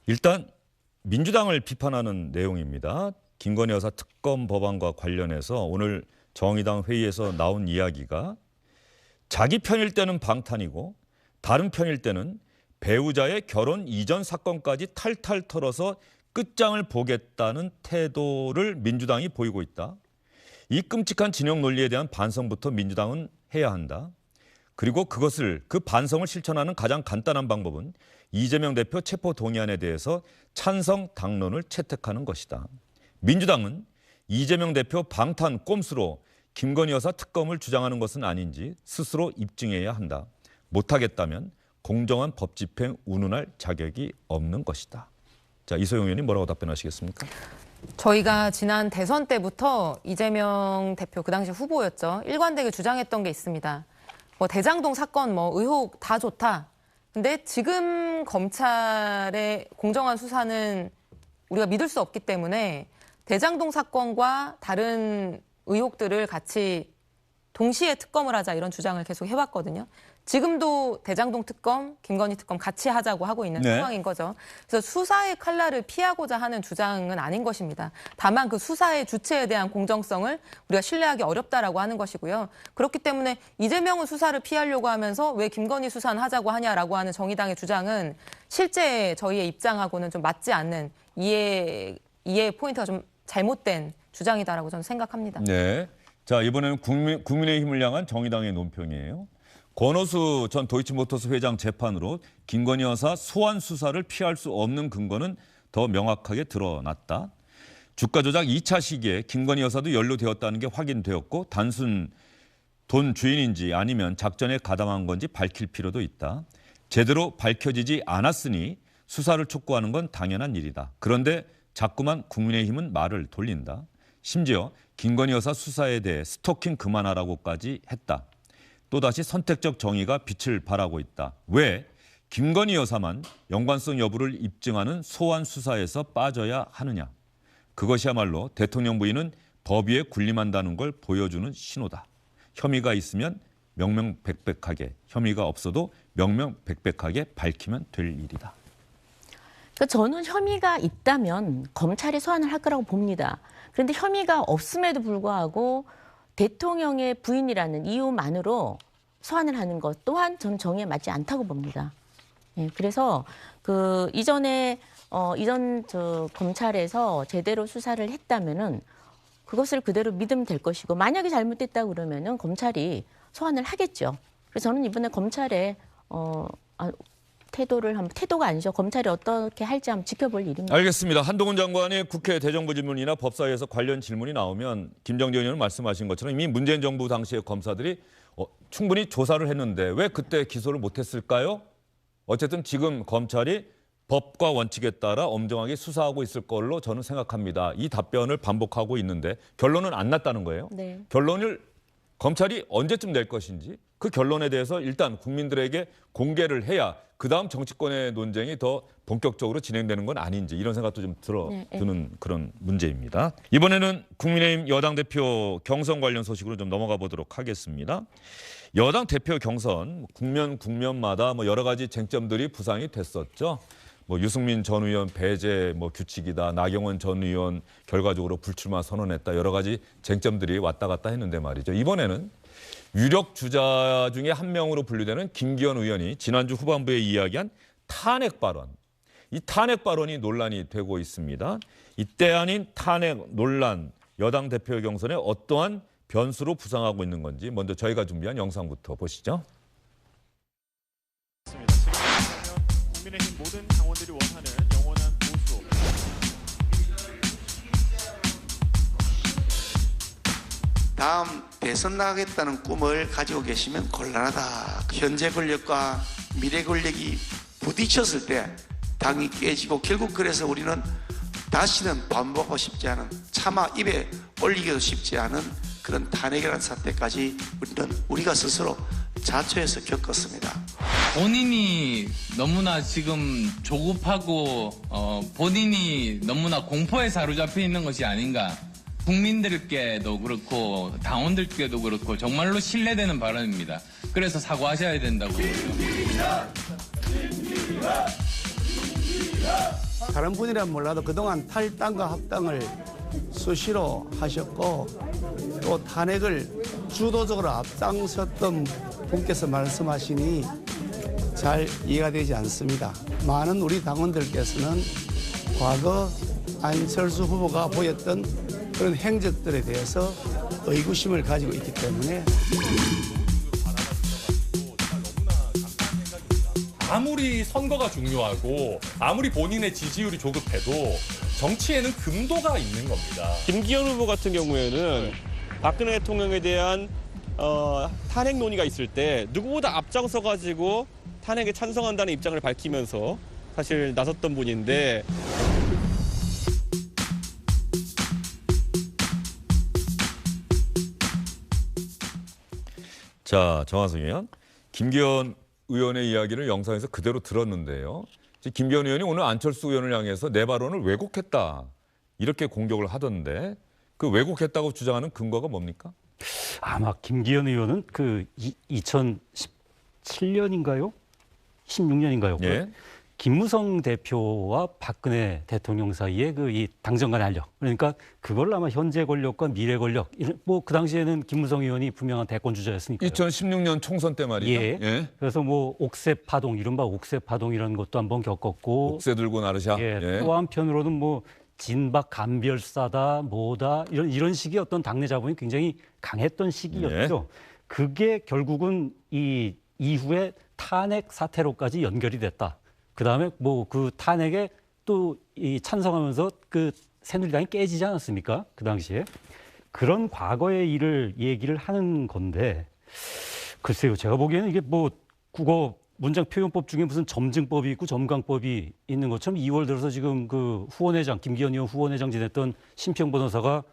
일단 민주당을 비판하는 내용입니다. 김건희 여사 특검 법안과 관련해서 오늘 정의당 회의에서 나온 이야기가 자기 편일 때는 방탄이고 다른 편일 때는 배우자의 결혼 이전 사건까지 탈탈 털어서 끝장을 보겠다는 태도를 민주당이 보이고 있다. 이 끔찍한 진영 논리에 대한 반성부터 민주당은 해야 한다. 그리고 그 반성을 실천하는 가장 간단한 방법은 이재명 대표 체포 동의안에 대해서 찬성 당론을 채택하는 것이다. 민주당은 이재명 대표 방탄 꼼수로 김건희 여사 특검을 주장하는 것은 아닌지 스스로 입증해야 한다. 못하겠다면 공정한 법 집행 운운할 자격이 없는 것이다. 자, 이소영 의원님 뭐라고 답변하시겠습니까? 저희가 지난 대선 때부터 이재명 대표 그 당시 후보였죠. 일관되게 주장했던 게 있습니다. 뭐 대장동 사건 의혹 다 좋다. 근데 지금 검찰의 공정한 수사는 우리가 믿을 수 없기 때문에 대장동 사건과 다른 의혹들을 같이 동시에 특검을 하자 이런 주장을 계속 해왔거든요. 지금도 대장동 특검, 김건희 특검 같이 하자고 하고 있는 상황인 거죠. 그래서 수사의 칼날을 피하고자 하는 주장은 아닌 것입니다. 다만 그 수사의 주체에 대한 공정성을 우리가 신뢰하기 어렵다라고 하는 것이고요. 그렇기 때문에 이재명은 수사를 피하려고 하면서 왜 김건희 수사는 하자고 하냐라고 하는 정의당의 주장은 실제 저희의 입장하고는 좀 맞지 않는 이해 포인트가 좀 잘못된 주장이다라고 저는 생각합니다. 네. 자, 이번에는 국민의힘을 향한 정의당의 논평이에요. 권오수 전 도이치모터스 회장 재판으로 김건희 여사 소환 수사를 피할 수 없는 근거는 더 명확하게 드러났다. 주가 조작 2차 시기에 김건희 여사도 연루되었다는 게 확인되었고 단순 돈 주인인지 아니면 작전에 가담한 건지 밝힐 필요도 있다. 제대로 밝혀지지 않았으니 수사를 촉구하는 건 당연한 일이다. 그런데 자꾸만 국민의힘은 말을 돌린다. 심지어 김건희 여사 수사에 대해 스토킹 그만하라고까지 했다. 또다시 선택적 정의가 빛을 발하고 있다. 왜 김건희 여사만 연관성 여부를 입증하는 소환 수사에서 빠져야 하느냐. 그것이야말로 대통령 부인은 법 위에 군림한다는 걸 보여주는 신호다. 혐의가 있으면 명명백백하게, 혐의가 없어도 명명백백하게 밝히면 될 일이다. 그러니까 저는 혐의가 있다면 검찰이 소환을 할 거라고 봅니다. 그런데 혐의가 없음에도 불구하고 대통령의 부인이라는 이유만으로 소환을 하는 것 또한 저는 정의에 맞지 않다고 봅니다. 예, 그래서 그 이전 검찰에서 제대로 수사를 했다면은 그것을 그대로 믿으면 될 것이고, 만약에 잘못됐다 그러면은 검찰이 소환을 하겠죠. 그래서 저는 이번에 검찰의 태도가 아니죠. 검찰이 어떻게 할지 한번 지켜볼 일입니다. 알겠습니다. 한동훈 장관의 국회 대정부 질문이나 법사위에서 관련 질문이 나오면 김정재 의원은 말씀하신 것처럼 이미 문재인 정부 당시의 검사들이 충분히 조사를 했는데 왜 그때 기소를 못했을까요? 어쨌든 지금 검찰이 법과 원칙에 따라 엄정하게 수사하고 있을 걸로 저는 생각합니다. 이 답변을 반복하고 있는데 결론은 안 났다는 거예요. 네. 결론을 검찰이 언제쯤 낼 것인지 그 결론에 대해서 일단 국민들에게 공개를 해야 그다음 정치권의 논쟁이 더 본격적으로 진행되는 건 아닌지 이런 생각도 좀 드는 그런 문제입니다. 이번에는 국민의힘 여당 대표 경선 관련 소식으로 좀 넘어가 보도록 하겠습니다. 여당 대표 경선 국면마다 여러 가지 쟁점들이 부상이 됐었죠. 유승민 전 의원 배제 규칙이다. 나경원 전 의원 결과적으로 불출마 선언했다. 여러 가지 쟁점들이 왔다 갔다 했는데 말이죠. 이번에는 유력 주자 중에 한 명으로 분류되는 김기현 의원이 지난주 후반부에 이야기한 탄핵 발언. 이 탄핵 발언이 논란이 되고 있습니다. 이때 아닌 탄핵 논란, 여당 대표 경선에 어떠한 변수로 부상하고 있는 건지 먼저 저희가 준비한 영상부터 보시죠. 국민의힘 모든 당원들이 원하는 영원한 보수. 다음 대선 나가겠다는 꿈을 가지고 계시면 곤란하다. 현재 권력과 미래 권력이 부딪혔을 때 당이 깨지고 결국 그래서 우리는 다시는 반복하고 싶지 않은, 차마 입에 올리기도 쉽지 않은 그런 탄핵이라는 사태까지 우리가 스스로 자초해서 겪었습니다. 본인이 너무나 지금 조급하고 본인이 너무나 공포에 사로잡혀 있는 것이 아닌가. 국민들께도 그렇고 당원들께도 그렇고 정말로 신뢰되는 발언입니다. 그래서 사과하셔야 된다고. 다른 분이라면 몰라도 그동안 탈당과 합당을 수시로 하셨고 또 탄핵을 주도적으로 앞장섰던 분께서 말씀하시니 잘 이해가 되지 않습니다. 많은 우리 당원들께서는 과거 안철수 후보가 보였던 그런 행적들에 대해서 의구심을 가지고 있기 때문에 아무리 선거가 중요하고 아무리 본인의 지지율이 조급해도 정치에는 금도가 있는 겁니다. 김기현 후보 같은 경우에는 박근혜 대통령에 대한 탄핵 논의가 있을 때 누구보다 앞장서 가지고 탄핵에 찬성한다는 입장을 밝히면서 사실 나섰던 분인데, 자, 정화성 의원, 김기현 의원의 이야기를 영상에서 그대로 들었는데요. 김기현 의원이 오늘 안철수 의원을 향해서 내 발언을 왜곡했다 이렇게 공격을 하던데 그 왜곡했다고 주장하는 근거가 뭡니까? 아마 김기현 의원은 그 2017년인가요? 16년인가요? 예. 김무성 대표와 박근혜 대통령 사이에 그 이 당정 간의 알력, 그러니까 그걸 아마 현재 권력과 미래 권력, 그 당시에는 김무성 의원이 분명한 대권 주자였으니까요. 2016년 총선 때 말이죠. 예. 그래서 옥새 파동, 이른바 옥새 파동이라는 것도 한번 겪었고, 옥새 들고 나르샤. 예. 또 한편으로는 진박 간별사다, 뭐다 이런 식의 어떤 당내 자본이 굉장히 강했던 시기였죠. 그게 결국은 이 이후에 탄핵 사태로까지 연결이 됐다. 그다음에 그 탄핵에 또 이 찬성하면서 그 새누리당이 깨지지 않았습니까? 그 당시에. 그런 과거의 일을 얘기를 하는 건데, 글쎄요, 제가 보기에는 이게 국어 문장 표현법 중에 무슨 점증법이 있고 점강법이 있는 것처럼 2월 들어서 지금 그 후원회장, 김기현 의원 후원회장 지냈던 심평 변호사가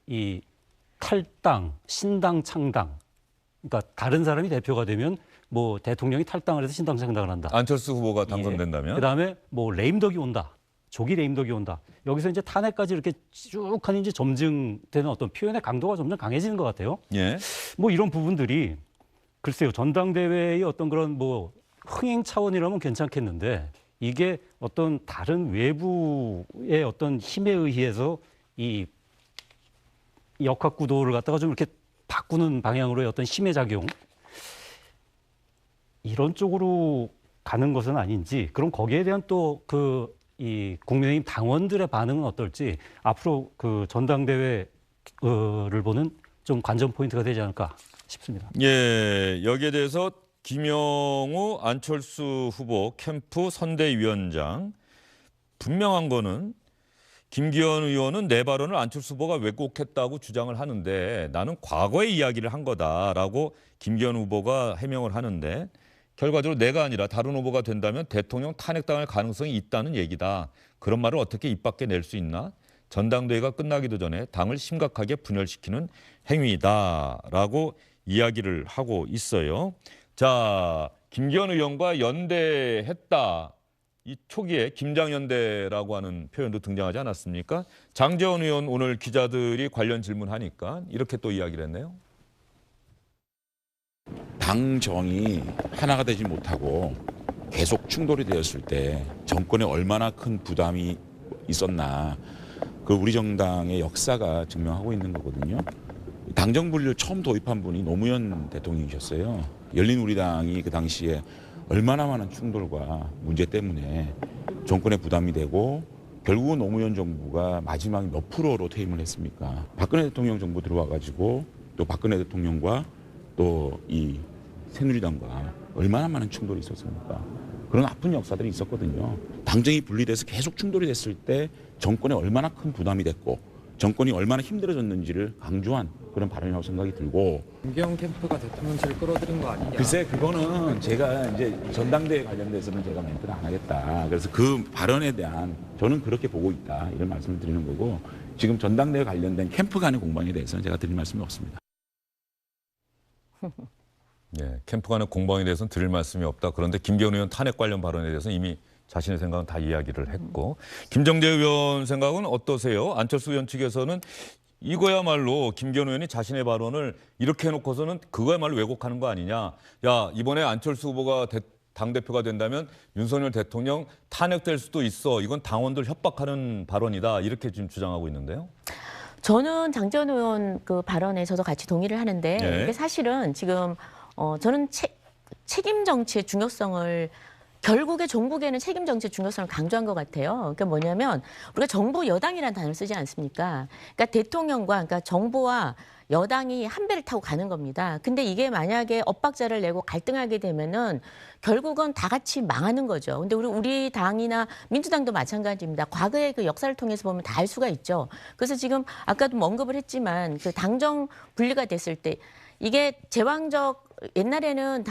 이 탈당, 신당, 창당, 그러니까 다른 사람이 대표가 되면 뭐 대통령이 탈당을 해서 신당 창당을 한다. 안철수 후보가 당선된다면? 그다음에 뭐 레임덕이 온다. 조기 레임덕이 온다. 여기서 이제 탄핵까지 이렇게 쭉 하는 이제 점증되는 어떤 표현의 강도가 점점 강해지는 것 같아요. 예. 뭐 이런 부분들이 글쎄요. 전당대회의 어떤 그런 뭐 흥행 차원이라면 괜찮겠는데 이게 어떤 다른 외부의 어떤 힘에 의해서 이 역학 구도를 갖다가 좀 이렇게 바꾸는 방향으로의 어떤 힘의 작용 이런 쪽으로 가는 것은 아닌지 그럼 거기에 대한 또 이 국민의힘 당원들의 반응은 어떨지 앞으로 그 전당대회를 보는 좀 관전 포인트가 되지 않을까 싶습니다. 예, 여기에 대해서 김영우 안철수 후보 캠프 선대위원장 분명한 거는 김기현 의원은 내 발언을 안철수 후보가 왜곡했다고 주장을 하는데 나는 과거의 이야기를 한 거다라고 김기현 후보가 해명을 하는데 결과적으로 내가 아니라 다른 후보가 된다면 대통령 탄핵당할 가능성이 있다는 얘기다. 그런 말을 어떻게 입 밖에 낼 수 있나? 전당대회가 끝나기도 전에 당을 심각하게 분열시키는 행위다라고 이야기를 하고 있어요. 자, 김기현 의원과 연대했다. 이 초기에 김장연대라고 하는 표현도 등장하지 않았습니까? 장제원 의원 오늘 기자들이 관련 질문하니까 이렇게 또 이야기를 했네요. 당정이 하나가 되지 못하고 계속 충돌이 되었을 때 정권에 얼마나 큰 부담이 있었나 그 우리 정당의 역사가 증명하고 있는 거거든요. 당정 분리를 처음 도입한 분이 노무현 대통령이셨어요. 열린우리당이 그 당시에 얼마나 많은 충돌과 문제 때문에 정권에 부담이 되고 결국은 노무현 정부가 마지막 몇 프로로 퇴임을 했습니까? 박근혜 대통령 정부 들어와가지고 또 박근혜 대통령과 또 이 새누리당과 얼마나 많은 충돌이 있었습니까? 그런 아픈 역사들이 있었거든요. 당정이 분리돼서 계속 충돌이 됐을 때 정권에 얼마나 큰 부담이 됐고 정권이 얼마나 힘들어졌는지를 강조한 그런 발언이라고 생각이 들고 김기현 캠프가 대통령실을 끌어들인 거 아니냐. 글쎄 그거는 제가 이제 전당대회 관련돼서는 제가 멘트를 안 하겠다. 그래서 그 발언에 대한 저는 그렇게 보고 있다. 이런 말씀을 드리는 거고 지금 전당대회 관련된 캠프 간의 공방에 대해서는 제가 드릴 말씀이 없습니다. 예, 캠프 간의 공방에 대해서는 드릴 말씀이 없다. 그런데 김기현 의원 탄핵 관련 발언에 대해서는 이미 자신의 생각은 다 이야기를 했고 김정재 의원 생각은 어떠세요? 안철수 의원 측에서는 이거야말로 김기현 의원이 자신의 발언을 이렇게 해놓고서는 그거야말로 왜곡하는 거 아니냐. 야, 이번에 안철수 후보가 당대표가 된다면 윤석열 대통령 탄핵될 수도 있어. 이건 당원들 협박하는 발언이다. 이렇게 지금 주장하고 있는데요. 저는 장제원 의원 그 발언에 저도 같이 동의를 하는데 네. 이게 사실은 지금 저는 책임 정치의 중요성을 결국에 종북에는 책임 정치의 중요성을 강조한 것 같아요. 그러니까 뭐냐면 우리가 정부 여당이라는 단어를 쓰지 않습니까? 그러니까 대통령과 그러니까 정부와 여당이 한 배를 타고 가는 겁니다. 근데 이게 만약에 엇박자를 내고 갈등하게 되면은 결국은 다 같이 망하는 거죠. 근데 우리 당이나 민주당도 마찬가지입니다. 과거의 그 역사를 통해서 보면 다 알 수가 있죠. 그래서 지금 아까도 뭐 언급을 했지만 그 당정 분리가 됐을 때 이게 제왕적 옛날에는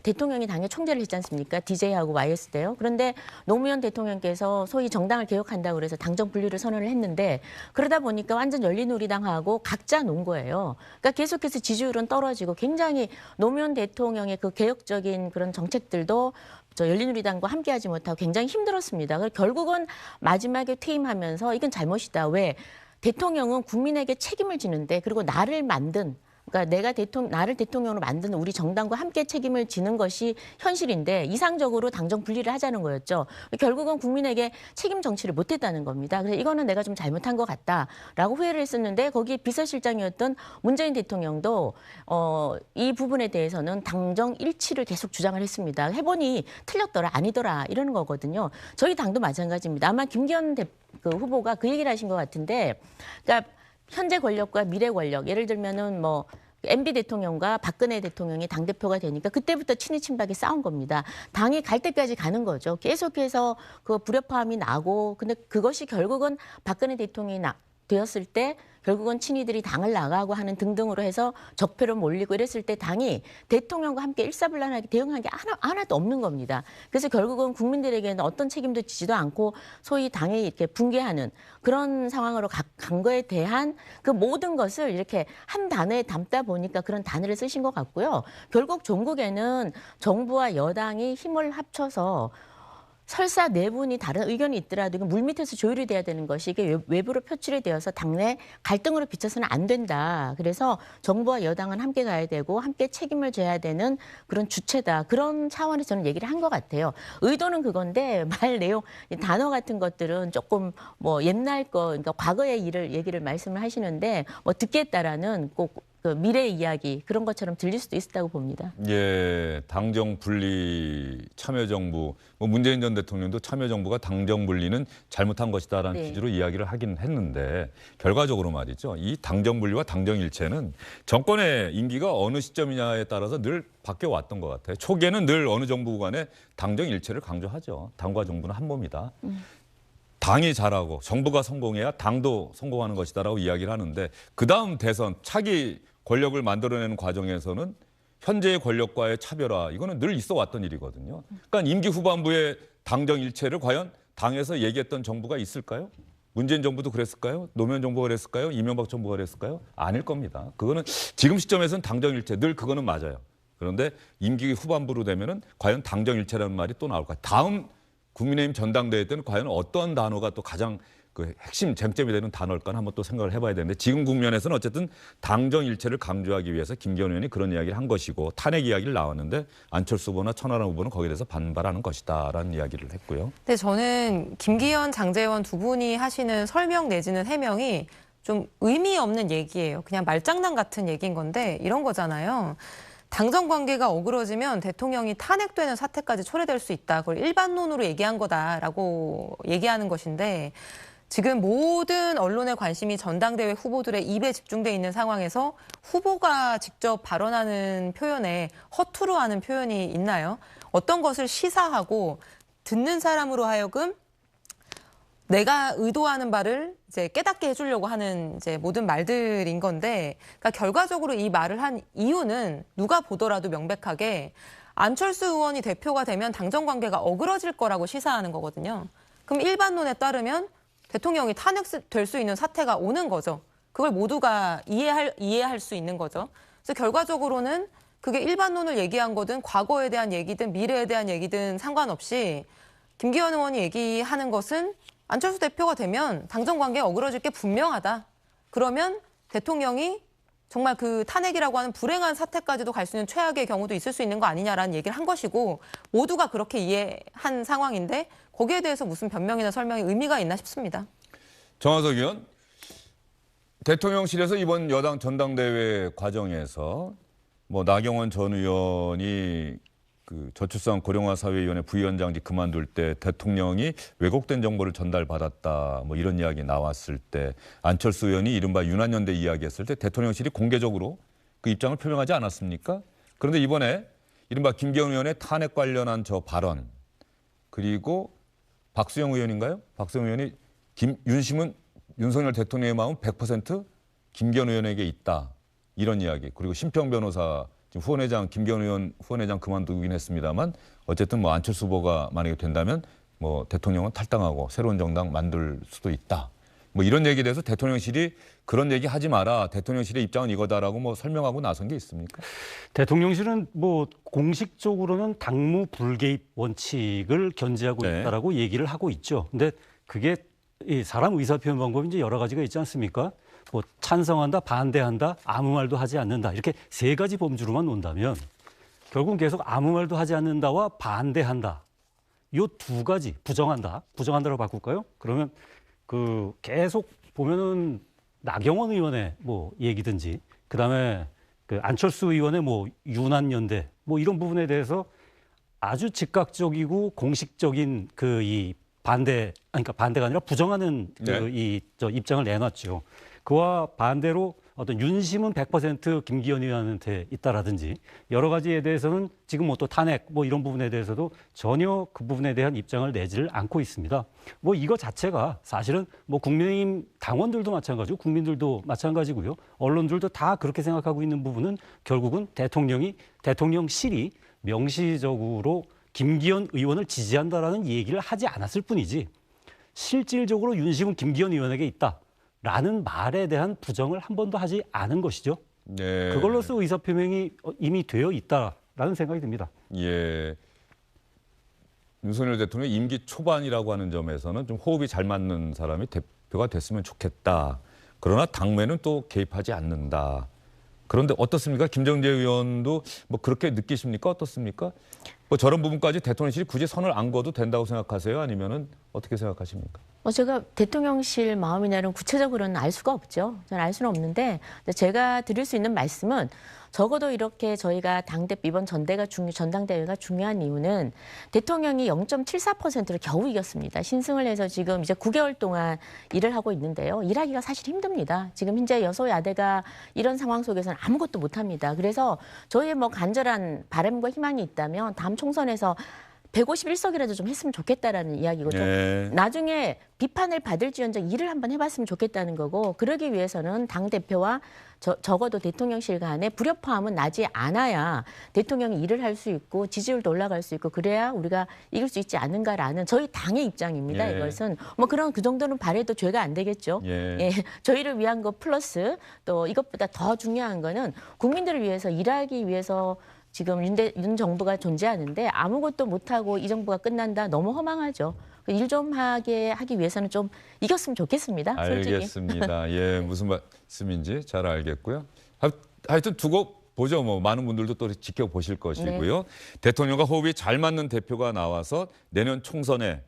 대통령이 당의 총재를 했지 않습니까? DJ하고 YS 때요. 그런데 노무현 대통령께서 소위 정당을 개혁한다고 그래서 당정 분리를 선언을 했는데 그러다 보니까 완전 열린우리당하고 각자 논 거예요. 그러니까 계속해서 지지율은 떨어지고 굉장히 노무현 대통령의 그 개혁적인 그런 정책들도 열린우리당과 함께하지 못하고 굉장히 힘들었습니다. 그래서 결국은 마지막에 퇴임하면서 이건 잘못이다. 왜? 대통령은 국민에게 책임을 지는데 그리고 나를 만든 그러니까 나를 대통령으로 만드는 우리 정당과 함께 책임을 지는 것이 현실인데 이상적으로 당정 분리를 하자는 거였죠. 결국은 국민에게 책임 정치를 못했다는 겁니다. 그래서 이거는 내가 좀 잘못한 것 같다라고 후회를 했었는데 거기 비서실장이었던 문재인 대통령도 이 부분에 대해서는 당정 일치를 계속 주장을 했습니다. 해보니 틀렸더라 아니더라 이러는 거거든요. 저희 당도 마찬가지입니다. 아마 김기현 후보가 그 얘기를 하신 것 같은데 그러니까 현재 권력과 미래 권력, 예를 들면은 뭐 MB 대통령과 박근혜 대통령이 당대표가 되니까 그때부터 친이 친박이 싸운 겁니다. 당이 갈 때까지 가는 거죠. 계속해서 그 불협화음이 나고 근데 그것이 결국은 박근혜 대통령이 되었을 때 결국은 친이들이 당을 나가고 하는 등등으로 해서 적폐로 몰리고 이랬을 때 당이 대통령과 함께 일사불란하게 대응한 게 하나도 없는 겁니다. 그래서 결국은 국민들에게는 어떤 책임도 지지도 않고 소위 당이 이렇게 붕괴하는 그런 상황으로 간 거에 대한 그 모든 것을 이렇게 한 단어에 담다 보니까 그런 단어를 쓰신 것 같고요. 결국 종국에는 정부와 여당이 힘을 합쳐서 설사 네 분이 다른 의견이 있더라도 물밑에서 조율이 돼야 되는 것이 이게 외부로 표출이 되어서 당내 갈등으로 비춰서는 안 된다. 그래서 정부와 여당은 함께 가야 되고 함께 책임을 져야 되는 그런 주체다. 그런 차원에서 저는 얘기를 한 것 같아요. 의도는 그건데 말 내용, 단어 같은 것들은 조금 뭐 옛날 거, 그러니까 과거의 일을 얘기를 말씀을 하시는데 뭐 듣기에 따라는 꼭 그 미래의 이야기 그런 것처럼 들릴 수도 있었다고 봅니다. 예, 당정 분리 참여정부, 뭐 문재인 전 대통령도 참여정부가 당정 분리는 잘못한 것이다라는 네. 취지로 이야기를 하긴 했는데 결과적으로 말이죠. 이 당정 분리와 당정 일체는 정권의 임기가 어느 시점이냐에 따라서 늘 바뀌어 왔던 것 같아요. 초기에는 늘 어느 정부 간에 당정 일체를 강조하죠. 당과 정부는 한 몸이다. 당이 잘하고 정부가 성공해야 당도 성공하는 것이다라고 이야기를 하는데 그다음 대선 차기 권력을 만들어내는 과정에서는 현재의 권력과의 차별화 이거는 늘 있어 왔던 일이거든요. 그러니까 임기 후반부에 당정 일체를 과연 당에서 얘기했던 정부가 있을까요? 문재인 정부도 그랬을까요? 노무현 정부가 그랬을까요? 이명박 정부가 그랬을까요? 아닐 겁니다. 그거는 지금 시점에서는 당정 일체 늘 그거는 맞아요. 그런데 임기 후반부로 되면은 과연 당정 일체라는 말이 또 나올까요? 다음 국민의힘 전당대회 때는 과연 어떤 단어가 또 가장 그 핵심 쟁점이 되는 단어일까 한번 또 생각을 해봐야 되는데 지금 국면에서는 어쨌든 당정 일체를 강조하기 위해서 김기현 의원이 그런 이야기를 한 것이고 탄핵 이야기를 나왔는데 안철수 후보나 천하람 후보는 거기에 대해서 반발하는 것이다라는 이야기를 했고요. 근데 저는 김기현, 장제원 두 분이 하시는 설명 내지는 해명이 좀 의미 없는 얘기예요. 그냥 말장난 같은 얘기인 건데 이런 거잖아요. 당정 관계가 어그러지면 대통령이 탄핵되는 사태까지 초래될 수 있다. 그걸 일반론으로 얘기한 거다라고 얘기하는 것인데 지금 모든 언론의 관심이 전당대회 후보들의 입에 집중돼 있는 상황에서 후보가 직접 발언하는 표현에 허투루 하는 표현이 있나요? 어떤 것을 시사하고 듣는 사람으로 하여금 내가 의도하는 바를 이제 깨닫게 해주려고 하는 이제 모든 말들인 건데, 그러니까 결과적으로 이 말을 한 이유는 누가 보더라도 명백하게 안철수 의원이 대표가 되면 당정 관계가 어그러질 거라고 시사하는 거거든요. 그럼 일반론에 따르면 대통령이 탄핵될 수 있는 사태가 오는 거죠. 그걸 모두가 이해할 수 있는 거죠. 그래서 결과적으로는 그게 일반론을 얘기한 거든 과거에 대한 얘기든 미래에 대한 얘기든 상관없이 김기현 의원이 얘기하는 것은 안철수 대표가 되면 당정 관계가 어그러질 게 분명하다. 그러면 대통령이 정말 그 탄핵이라고 하는 불행한 사태까지도 갈 수 있는 최악의 경우도 있을 수 있는 거 아니냐라는 얘기를 한 것이고 모두가 그렇게 이해한 상황인데 거기에 대해서 무슨 변명이나 설명이 의미가 있나 싶습니다. 정화석 의원, 대통령실에서 이번 여당 전당대회 과정에서 뭐 나경원 전 의원이 그 저출산 고령화 사회위원회 부위원장직 그만둘 때 대통령이 왜곡된 정보를 전달받았다 뭐 이런 이야기 나왔을 때 안철수 의원이 이른바 윤한연대 이야기했을 때 대통령실이 공개적으로 그 입장을 표명하지 않았습니까? 그런데 이번에 이른바 김기현 의원의 탄핵 관련한 저 발언 그리고 박수영 의원인가요? 박수영 의원이 윤심은 윤석열 대통령의 마음은 100% 김기현 의원에게 있다 이런 이야기 그리고 심평 변호사 지금 후원회장 김기현 의원 후원회장 그만두긴 했습니다만 어쨌든 뭐 안철수 후보가 만약에 된다면 뭐 대통령은 탈당하고 새로운 정당 만들 수도 있다. 뭐 이런 얘기에 대해서 대통령실이 그런 얘기 하지 마라. 대통령실의 입장은 이거다라고 뭐 설명하고 나선 게 있습니까? 대통령실은 뭐 공식적으로는 당무 불개입 원칙을 견지하고 네. 있다라고 얘기를 하고 있죠. 근데 그게 이 사람 의사 표현 방법이 이제 여러 가지가 있지 않습니까? 뭐 찬성한다, 반대한다, 아무 말도 하지 않는다 이렇게 세 가지 범주로만 논다면 결국은 계속 아무 말도 하지 않는다와 반대한다 요 두 가지 부정한다로 바꿀까요? 그러면 그 계속 보면은 나경원 의원의 뭐 얘기든지 그다음에 그 안철수 의원의 뭐 윤한연대 뭐 이런 부분에 대해서 아주 즉각적이고 공식적인 그 이 그러니까 반대가 아니라 부정하는 네. 그 이 저 입장을 내놨죠. 그와 반대로 어떤 윤심은 100% 김기현 의원한테 있다라든지 여러 가지에 대해서는 지금 뭐 또 탄핵 뭐 이런 부분에 대해서도 전혀 그 부분에 대한 입장을 내지를 않고 있습니다. 뭐 이거 자체가 사실은 뭐 국민의힘 당원들도 마찬가지고 국민들도 마찬가지고요. 언론들도 다 그렇게 생각하고 있는 부분은 결국은 대통령실이 명시적으로 김기현 의원을 지지한다라는 얘기를 하지 않았을 뿐이지 실질적으로 윤심은 김기현 의원에게 있다라는 말에 대한 부정을 한 번도 하지 않은 것이죠. 네. 그걸로써 의사표명이 이미 되어 있다라는 생각이 듭니다. 예. 윤석열 대통령 임기 초반이라고 하는 점에서는 좀 호흡이 잘 맞는 사람이 대표가 됐으면 좋겠다. 그러나 당내는 또 개입하지 않는다. 그런데 어떻습니까? 김정재 의원도 뭐 그렇게 느끼십니까? 어떻습니까? 뭐 저런 부분까지 대통령실이 굳이 선을 안 그어도 된다고 생각하세요? 아니면은 어떻게 생각하십니까? 제가 대통령실 마음이나 구체적으로는 알 수가 없죠. 저는 알 수는 없는데 제가 드릴 수 있는 말씀은 적어도 이렇게 저희가 이번 전당대회가 중요한 이유는 대통령이 0.74%를 겨우 이겼습니다. 신승을 해서 지금 이제 9개월 동안 일을 하고 있는데요. 일하기가 사실 힘듭니다. 지금 현재 여소야대가 이런 상황 속에서는 아무것도 못합니다. 그래서 저희의 뭐 간절한 바람과 희망이 있다면 다음 총선에서 151석이라도 좀 했으면 좋겠다라는 이야기거든요. 네. 나중에 비판을 받을지언정 일을 한번 해봤으면 좋겠다는 거고 그러기 위해서는 당대표와 적어도 대통령실 간에 불협화음은 나지 않아야 대통령이 일을 할 수 있고 지지율도 올라갈 수 있고 그래야 우리가 이길 수 있지 않은가라는 저희 당의 입장입니다. 예. 이것은 뭐 그 정도는 바래도 죄가 안 되겠죠. 예. 예, 저희를 위한 거 플러스 또 이것보다 더 중요한 거는 국민들을 위해서 일하기 위해서 지금 윤 정부가 존재하는데 아무것도 못하고 이 정부가 끝난다 너무 허망하죠. 일 좀 하기 위해서는 좀 이겼으면 좋겠습니다. 솔직히. 알겠습니다. 예, 무슨 말씀인지 잘 알겠고요. 하여튼 두고 보죠. 뭐 많은 분들도 또 지켜보실 것이고요. 네. 대통령과 호흡이 잘 맞는 대표가 나와서 내년 총선에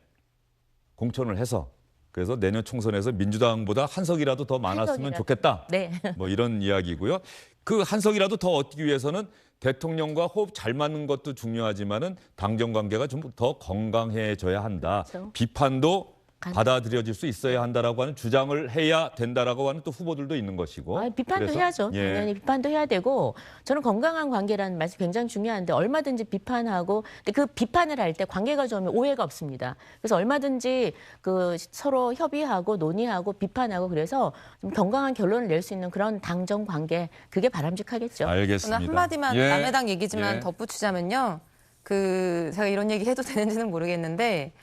공천을 해서 그래서 내년 총선에서 민주당보다 한 석이라도 더 많았으면 좋겠다. 네. 뭐 이런 이야기고요. 그 한 석이라도 더 얻기 위해서는 대통령과 호흡 잘 맞는 것도 중요하지만은 당정 관계가 좀 더 건강해져야 한다. 그렇죠. 비판도 받아들여질 수 있어야 한다라고 하는 주장을 해야 된다라고 하는 또 후보들도 있는 것이고. 비판도 그래서, 해야죠. 예. 당연히 비판도 해야 되고 저는 건강한 관계라는 말씀이 굉장히 중요한데 얼마든지 비판하고 근데 그 비판을 할 때 관계가 좋으면 오해가 없습니다. 그래서 얼마든지 그 서로 협의하고 논의하고 비판하고 그래서 좀 건강한 결론을 낼 수 있는 그런 당정 관계 그게 바람직하겠죠. 알겠습니다. 저는 한마디만 예. 남해당 얘기지만 예. 덧붙이자면요. 제가 이런 얘기 해도 되는지는 모르겠는데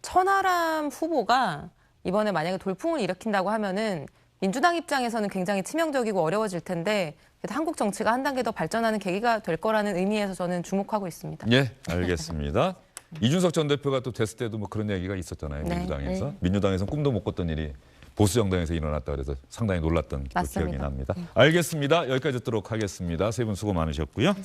천하람 후보가 이번에 만약에 돌풍을 일으킨다고 하면은 민주당 입장에서는 굉장히 치명적이고 어려워질 텐데 그래도 한국 정치가 한 단계 더 발전하는 계기가 될 거라는 의미에서 저는 주목하고 있습니다. 예, 알겠습니다. 이준석 전 대표가 또 됐을 때도 뭐 그런 얘기가 있었잖아요. 네, 민주당에서. 네. 민주당에서는 꿈도 못 꿨던 일이 보수 정당에서 일어났다 그래서 상당히 놀랐던 그 기억이 맞습니다. 납니다. 알겠습니다. 여기까지 듣도록 하겠습니다. 세 분 수고 많으셨고요.